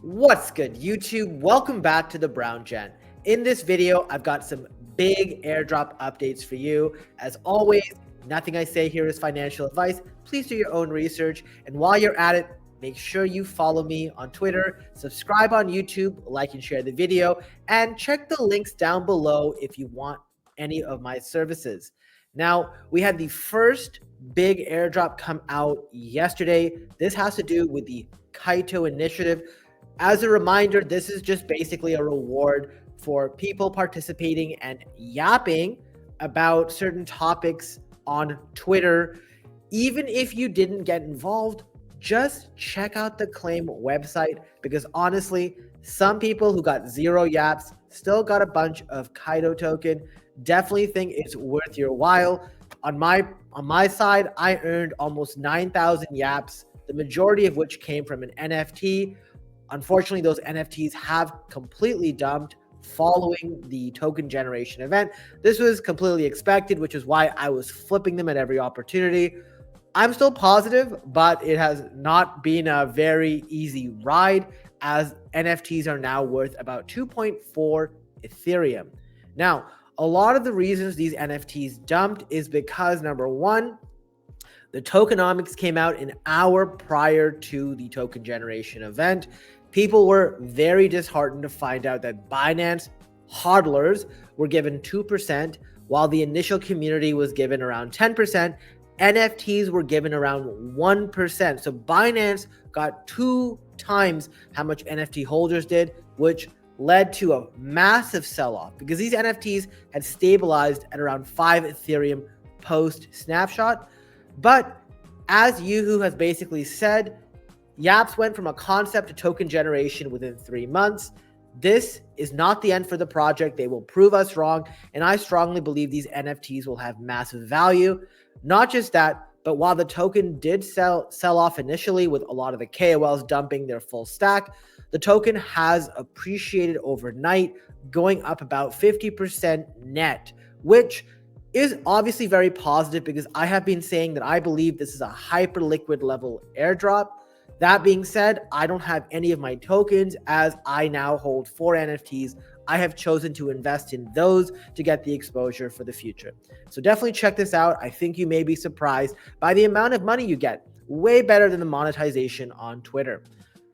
What's good, YouTube? Welcome back to the Brown Gen. In this video, I've got some big airdrop updates for you. As always, nothing I say here is financial advice. Please do your own research. And while you're at it, make sure you follow me on Twitter, subscribe on YouTube, like and share the video, and check the links down below if you want any of my services. Now, we had the first big airdrop come out yesterday. This has to do with the Kaito initiative. As a reminder, this is just basically a reward for people participating and yapping about certain topics on Twitter. Even if you didn't get involved, just check out the claim website, because honestly, some people who got zero yaps still got a bunch of Kaito token. Definitely think it's worth your while. On my side, I earned almost 9,000 yaps, the majority of which came from an NFT. Unfortunately, those NFTs have completely dumped following the token generation event. This was completely expected, which is why I was flipping them at every opportunity. I'm still positive, but it has not been a very easy ride, as NFTs are now worth about 2.4 Ethereum. Now, a lot of the reasons these NFTs dumped is because, number one, the tokenomics came out an hour prior to the token generation event. People were very disheartened to find out that Binance hodlers were given 2%, while the initial community was given around 10%. NFTs were given around 1%. So Binance got 2 times how much NFT holders did, which led to a massive sell-off because these NFTs had stabilized at around 5 Ethereum post snapshot. But as Yuhu has basically said, Yaps went from a concept to token generation within 3 months. This is not the end for the project. They will prove us wrong, and I strongly believe these NFTs will have massive value. Not just that, but while the token did sell off initially with a lot of the KOLs dumping their full stack, the token has appreciated overnight, going up about 50% net, which is obviously very positive because I have been saying that I believe this is a hyper liquid level airdrop. That being said, I don't have any of my tokens, as I now hold 4 NFTs. I have chosen to invest in those to get the exposure for the future. So definitely check this out. I think you may be surprised by the amount of money you get. Way better than the monetization on Twitter.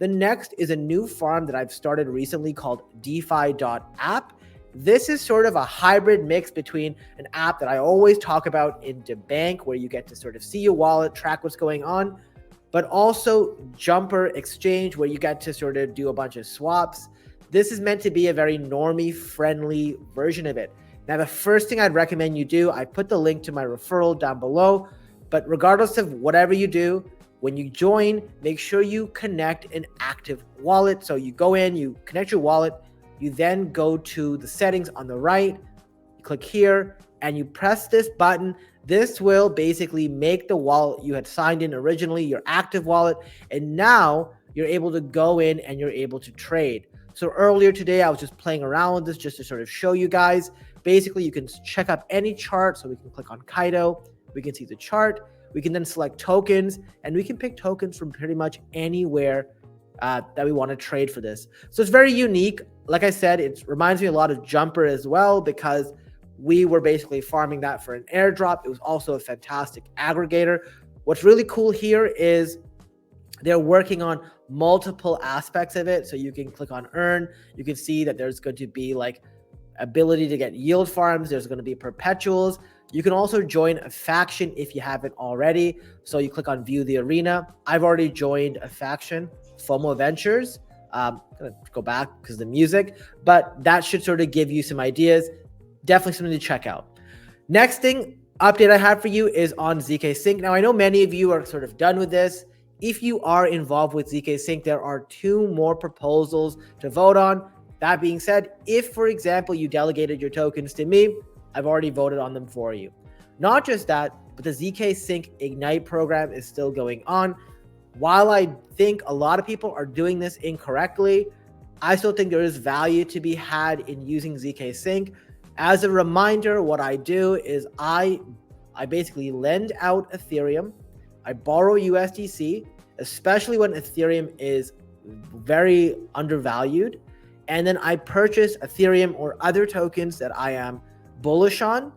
The next is a new farm that I've started recently called Defi.app. This is sort of a hybrid mix between an app that I always talk about in DeBank, where you get to sort of see your wallet, track what's going on, but also Jumper Exchange, where you get to sort of do a bunch of swaps. This is meant to be a very normie-friendly version of it. Now, the first thing I'd recommend you do, I put the link to my referral down below, but regardless of whatever you do, when you join, make sure you connect an active wallet. So you go in, you connect your wallet, you then go to the settings on the right, you click here, and you press this button. This will basically make the wallet you had signed in originally your active wallet, and now you're able to go in and you're able to trade. So earlier today, I was just playing around with this just to sort of show you guys. Basically, you can check up any chart. So we can click on Kaito, we can see the chart, we can then select tokens, and we can pick tokens from pretty much anywhere that we want to trade for this. So it's very unique. Like I said, it reminds me a lot of Jumper as well, because we were basically farming that for an airdrop. It was also a fantastic aggregator. What's really cool here is they're working on multiple aspects of it. So you can click on earn. You can see that there's going to be like ability to get yield farms. There's going to be perpetuals. You can also join a faction if you haven't already. So you click on view the arena. I've already joined a faction, FOMO Ventures. I'm going to go back because of the music, but that should sort of give you some ideas. Definitely something to check out. Next update I have for you is on ZKsync. Now, I know many of you are sort of done with this. If you are involved with ZKsync, there are 2 more proposals to vote on. That being said, if, for example, you delegated your tokens to me, I've already voted on them for you. Not just that, but the ZKsync Ignite program is still going on. While I think a lot of people are doing this incorrectly, I still think there is value to be had in using ZKsync. As a reminder, what I do is I basically lend out Ethereum. I borrow USDC, especially when Ethereum is very undervalued. And then I purchase Ethereum or other tokens that I am bullish on.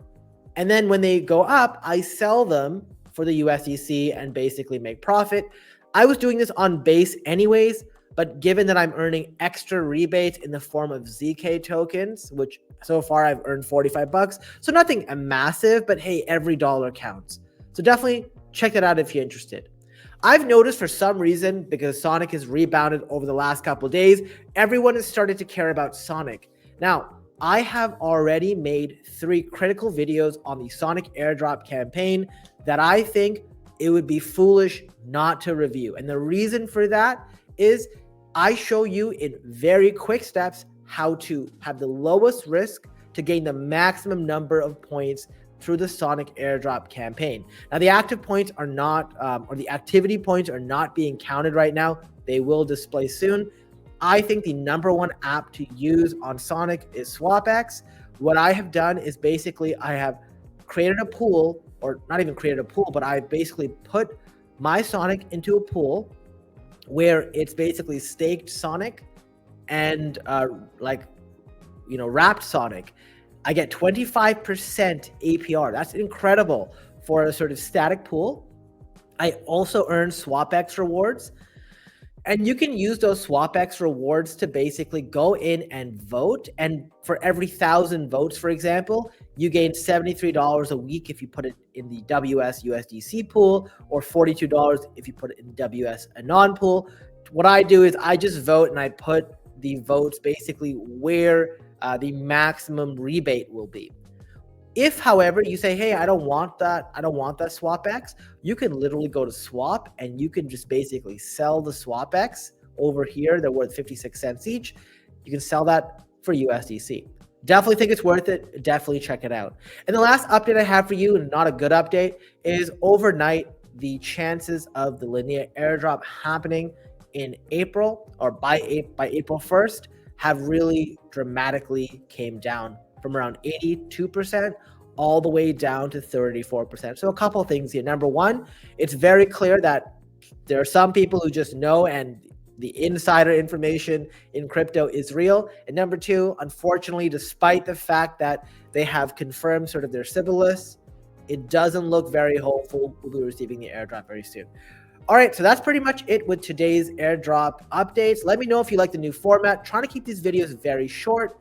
And then when they go up, I sell them for the USDC and basically make profit. I was doing this on base anyways, but given that I'm earning extra rebates in the form of ZK tokens, which so far I've earned 45 bucks. So nothing massive, but hey, every dollar counts. So definitely check that out if you're interested. I've noticed for some reason, because Sonic has rebounded over the last couple of days, everyone has started to care about Sonic. Now, I have already made 3 critical videos on the Sonic airdrop campaign that I think it would be foolish not to review. And the reason for that is I show you in very quick steps how to have the lowest risk to gain the maximum number of points through the Sonic airdrop campaign. Now, the active points are not, or the activity points are not being counted right now. They will display soon. I think the #1 app to use on Sonic is SwapX. What I have done is basically I have created a pool, or not even created a pool, but I basically put my Sonic into a pool where it's basically staked Sonic and wrapped Sonic. I get 25% APR. That's incredible for a sort of static pool. I also earn SwapX rewards. And you can use those SwapX rewards to basically go in and vote. And for every 1,000 votes, for example, you gain $73 a week if you put it in the WS USDC pool, or $42 if you put it in WS Anon pool. What I do is I just vote and I put the votes basically where the maximum rebate will be. If, however, you say, hey, I don't want that SwapX, you can literally go to Swap and you can just basically sell the SwapX over here. They're worth 56 cents each. You can sell that for USDC. Definitely think it's worth it. Definitely check it out. And the last update I have for you, and not a good update, is overnight, the chances of the Linea airdrop happening in April or by April 1st have really dramatically came down from around 82% all the way down to 34%. So a couple of things here. #1, it's very clear that there are some people who just know, and the insider information in crypto is real. And #2, unfortunately, despite the fact that they have confirmed sort of their Sybil list, it doesn't look very hopeful we'll be receiving the airdrop very soon. All right, so that's pretty much it with today's airdrop updates. Let me know if you like the new format. Trying to keep these videos very short.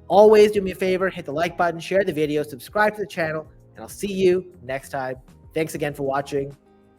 Always do me a favor, hit the like button, share the video, subscribe to the channel, and I'll see you next time. Thanks again for watching.